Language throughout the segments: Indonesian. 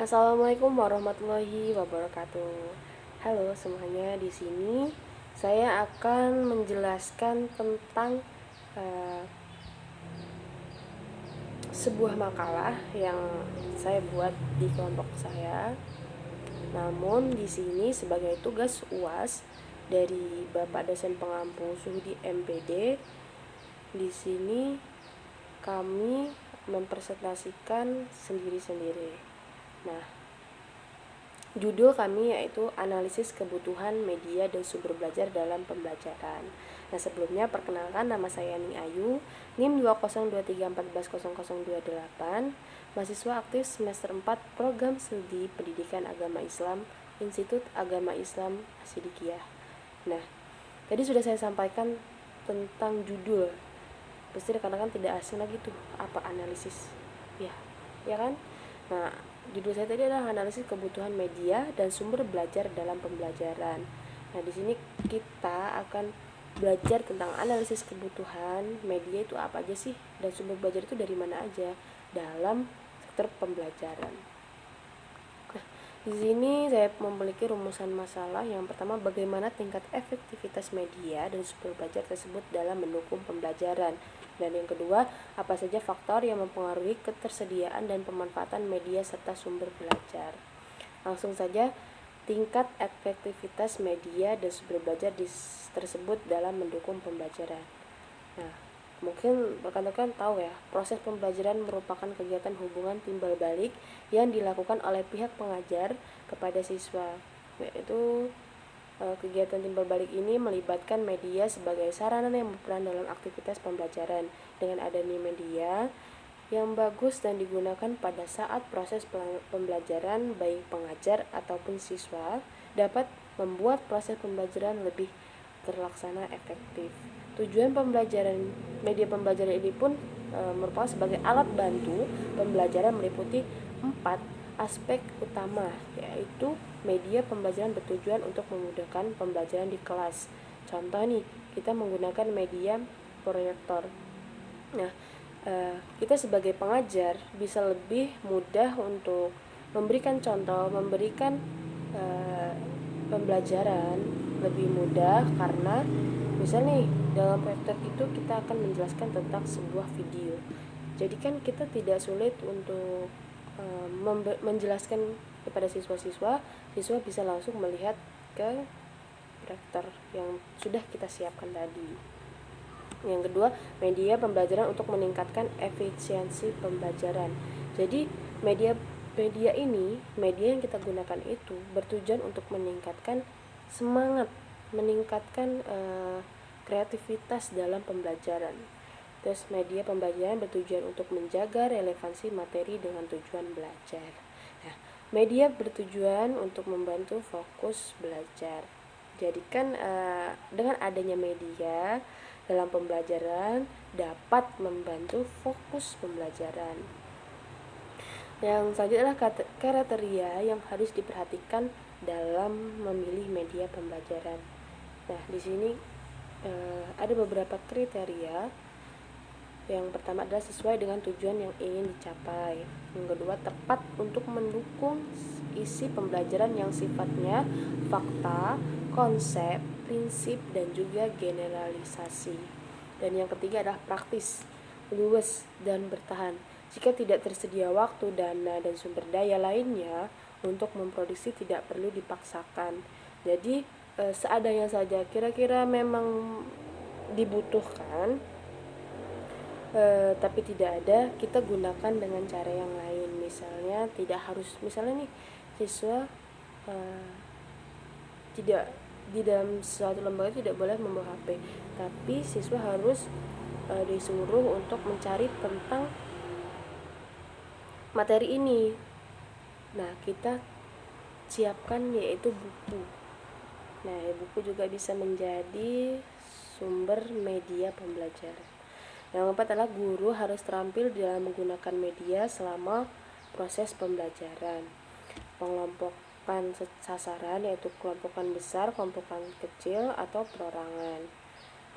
Assalamualaikum warahmatullahi wabarakatuh. Halo semuanya, di sini saya akan menjelaskan tentang uh, sebuah makalah yang saya buat di kelompok saya. Namun di sini sebagai tugas UAS dari Bapak dosen pengampu Suhudi MPD, di sini kami mempresentasikan sendiri-sendiri. Nah, judul kami yaitu analisis kebutuhan media dan sumber belajar dalam pembelajaran. Nah, sebelumnya perkenalkan, nama saya Ning Ayu, NIM 202310028, mahasiswa aktif semester 4 Program Studi Pendidikan Agama Islam, Institut Agama Islam Asidikiyah. Nah, tadi sudah saya sampaikan tentang judul. Pasti rekan-rekan tidak asing lagi tuh, apa analisis. Ya kan? Nah, judul saya tadi adalah analisis kebutuhan media dan sumber belajar dalam pembelajaran. Nah, di sini kita akan belajar tentang analisis kebutuhan media itu apa aja sih, dan sumber belajar itu dari mana aja dalam sektor pembelajaran. Nah, di sini saya memiliki rumusan masalah. Yang pertama, bagaimana tingkat efektivitas media dan sumber belajar tersebut dalam mendukung pembelajaran. Dan yang kedua, apa saja faktor yang mempengaruhi ketersediaan dan pemanfaatan media serta sumber belajar. Langsung saja, tingkat efektivitas media dan sumber belajar tersebut dalam mendukung pembelajaran. Nah, mungkin rekan-rekan tahu ya, proses pembelajaran merupakan kegiatan hubungan timbal balik yang dilakukan oleh pihak pengajar kepada siswa, yaitu kegiatan timbal balik ini melibatkan media sebagai sarana yang berperan dalam aktivitas pembelajaran. Dengan adanya media yang bagus dan digunakan pada saat proses pembelajaran, baik pengajar ataupun siswa dapat membuat proses pembelajaran lebih terlaksana efektif. Tujuan pembelajaran media pembelajaran ini pun merupakan sebagai alat bantu pembelajaran meliputi 4 aspek utama, yaitu media pembelajaran bertujuan untuk memudahkan pembelajaran di kelas. Contoh nih, kita menggunakan media proyektor. Nah, kita sebagai pengajar bisa lebih mudah untuk memberikan contoh, memberikan pembelajaran lebih mudah, karena misalnya nih, dalam proyektor itu kita akan menjelaskan tentang sebuah video. Jadi kan kita tidak sulit untuk menjelaskan kepada siswa-siswa bisa langsung melihat ke proyektor yang sudah kita siapkan tadi. Yang kedua, media pembelajaran untuk meningkatkan efisiensi pembelajaran. Jadi media yang kita gunakan itu bertujuan untuk meningkatkan semangat, meningkatkan kreativitas dalam pembelajaran. Terus media pembelajaran bertujuan untuk menjaga relevansi materi dengan tujuan belajar. Nah, media bertujuan untuk membantu fokus belajar. Jadi kan dengan adanya media dalam pembelajaran dapat membantu fokus pembelajaran. Yang selanjutnya adalah kriteria yang harus diperhatikan dalam memilih media pembelajaran. Nah, di sini ada beberapa kriteria. Yang pertama adalah sesuai dengan tujuan yang ingin dicapai. Yang kedua, tepat untuk mendukung isi pembelajaran yang sifatnya fakta, konsep, prinsip, dan juga generalisasi. Dan yang ketiga adalah praktis, luas, dan bertahan. Jika tidak tersedia waktu, dana, dan sumber daya lainnya untuk memproduksi, tidak perlu dipaksakan. Jadi seadanya saja, kira-kira memang dibutuhkan tapi tidak ada, kita gunakan dengan cara yang lain. Misalnya tidak harus, misalnya nih siswa tidak di dalam suatu lembaga tidak boleh membawa HP, tapi siswa harus disuruh untuk mencari tentang materi ini. Nah, kita siapkan yaitu buku. Nah, buku juga bisa menjadi sumber media pembelajaran. Yang keempat adalah guru harus terampil dalam menggunakan media selama proses pembelajaran. Pengelompokan sasaran yaitu kelompokan besar, kelompokan kecil, atau perorangan.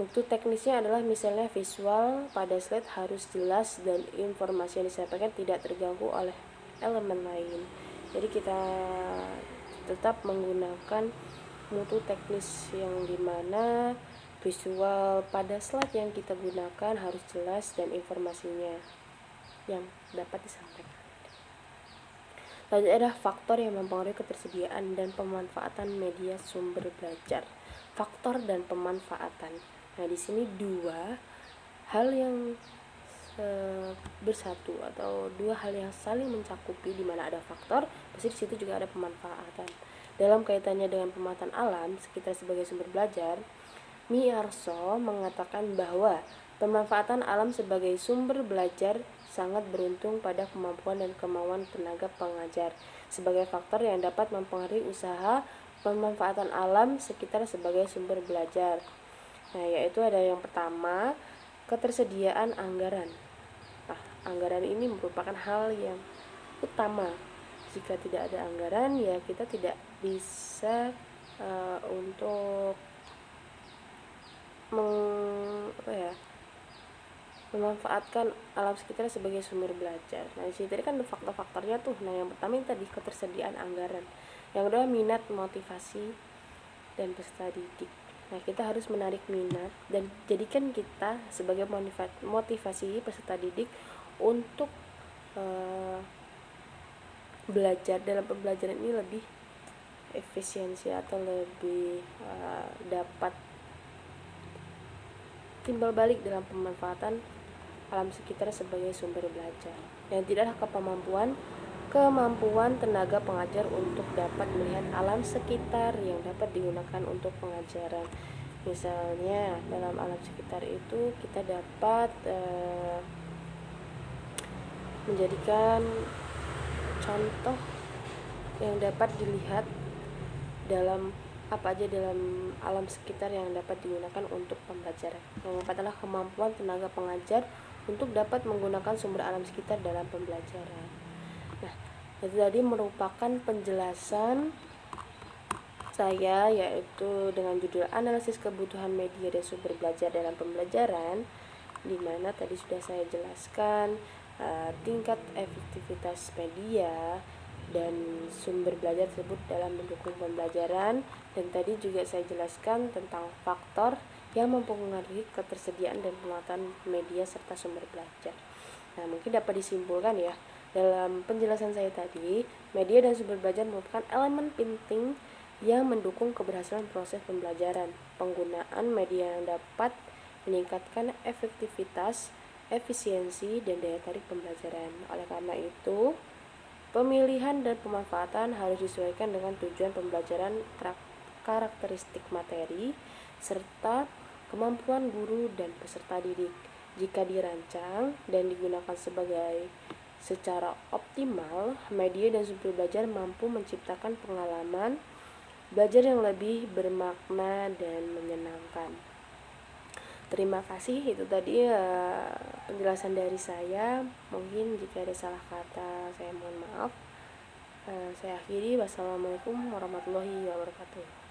Bentuk teknisnya adalah misalnya visual pada slide harus jelas dan informasi yang disampaikan tidak terganggu oleh elemen lain. Jadi kita tetap menggunakan mutu teknis yang dimana visual pada slide yang kita gunakan harus jelas dan informasinya yang dapat disampaikan. Lanjut adalah faktor yang mempengaruhi ketersediaan dan pemanfaatan media sumber belajar. Faktor dan pemanfaatan. Nah, di sini dua hal yang bersatu atau dua hal yang saling mencakupi, di mana ada faktor, pasti di situ juga ada pemanfaatan. Dalam kaitannya dengan pemanfaatan alam sekitar sebagai sumber belajar, Mi Arso mengatakan bahwa pemanfaatan alam sebagai sumber belajar sangat beruntung pada kemampuan dan kemauan tenaga pengajar sebagai faktor yang dapat mempengaruhi usaha pemanfaatan alam sekitar sebagai sumber belajar. Nah, yaitu ada yang pertama, ketersediaan anggaran. Nah, anggaran ini merupakan hal yang utama. Jika tidak ada anggaran, ya kita tidak bisa untuk memanfaatkan alam sekitar sebagai sumber belajar. Nah, di sini tadi kan ada faktor-faktornya tuh. Nah, yang pertama yang tadi ketersediaan anggaran. Yang kedua minat, motivasi, dan peserta didik. Nah, kita harus menarik minat dan jadikan kita sebagai motivasi peserta didik untuk belajar dalam pembelajaran ini lebih efisiensi atau lebih dapat timbal balik dalam pemanfaatan alam sekitar sebagai sumber belajar. Dan tidaklah kemampuan tenaga pengajar untuk dapat melihat alam sekitar yang dapat digunakan untuk pengajaran. Misalnya dalam alam sekitar itu kita dapat menjadikan contoh yang dapat dilihat dalam apa aja dalam alam sekitar yang dapat digunakan untuk pembelajaran. Yang keempat adalah kemampuan tenaga pengajar untuk dapat menggunakan sumber alam sekitar dalam pembelajaran. Nah, itu tadi merupakan penjelasan saya, yaitu dengan judul analisis kebutuhan media dan sumber belajar dalam pembelajaran, di mana tadi sudah saya jelaskan tingkat efektivitas media dan sumber belajar tersebut dalam mendukung pembelajaran, dan tadi juga saya jelaskan tentang faktor yang mempengaruhi ketersediaan dan pemanfaatan media serta sumber belajar. Nah, mungkin dapat disimpulkan ya, dalam penjelasan saya tadi, media dan sumber belajar merupakan elemen penting yang mendukung keberhasilan proses pembelajaran. Penggunaan media yang dapat meningkatkan efektivitas, efisiensi, dan daya tarik pembelajaran. Oleh karena itu, pemilihan dan pemanfaatan harus disesuaikan dengan tujuan pembelajaran, karakteristik materi, serta kemampuan guru dan peserta didik. Jika dirancang dan digunakan secara optimal, media dan sumber belajar mampu menciptakan pengalaman belajar yang lebih bermakna dan menyenangkan. Terima kasih, itu tadi penjelasan dari saya. Mungkin jika ada salah kata saya mohon maaf. Saya akhiri. Wassalamualaikum warahmatullahi wabarakatuh.